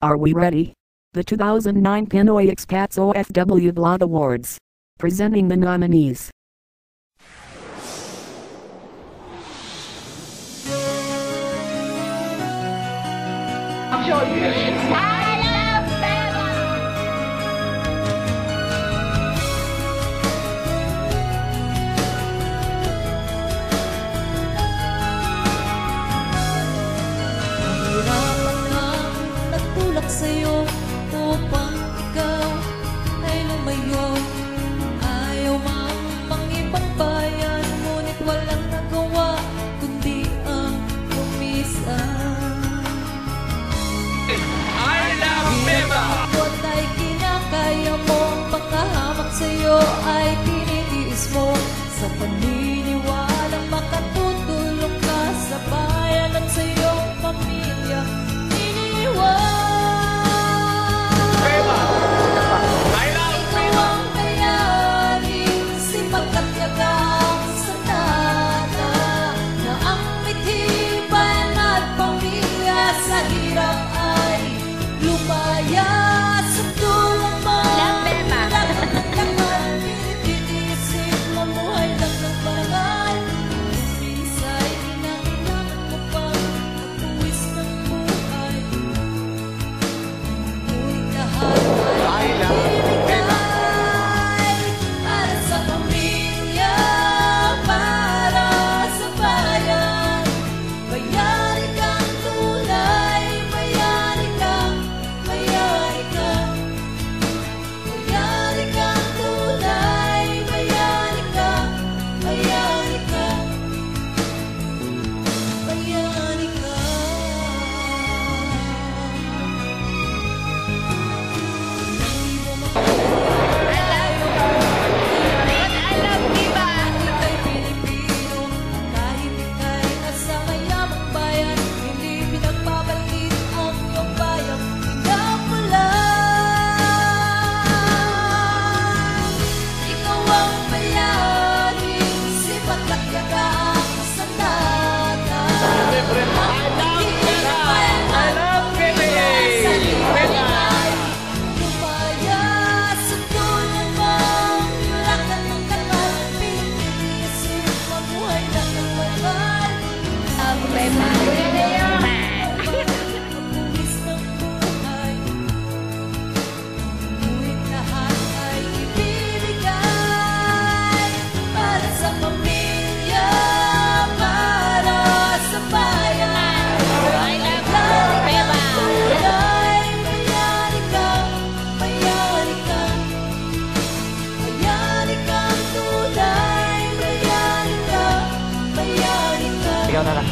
Are we ready? The 2009 Pinoy Expats OFW Blog Awards. Presenting the nominees. Sa'yo upang ikaw ay lumayo. Ayaw mang pang-ibang bayan, ngunit walang nagawa kundi ang umisan. I love Beba! Ikot ay kinakaya mo, ang pagkahamak sa'yo ay tinitiis mo. Sa paniniwalang makatutulong ka sa bayan at sa iyong pamilya, iniwan. Sa hirap ay lumaya sa tulong mo. Laman, pinitiisin, mamuhay lang ng bagal. Minsan, inangilangan mo pang magpuwis ng buhay. Ngunit lahat ay ibigay para sa pamilya, para sa bayan. Bayani kang tunay, bayani kang, bayani kang. Bayani kang tunay, bayani kang, bayani kang. Bayani kang. Hindi mo ika'y Pilipino, kahit ika'y nasa mayamang bayan, hindi pinagpapalit ang iyong bayang pinamulan. Ikaw ang bayani, sipat at yagang sanata. I love Beba! Lumaya sa tulong mo, lakan ng kanal, pinitiisin, mabuhay lang ng bagal. Ang mapulis ng buhay, ngunit lahat ay ibibigay para sa pamilya, para sa bayan. Bayani kang tunay, bayani kang, bayani kang. Bayani kang tunay, bayani kang, bayani kang. Ikaw na lang.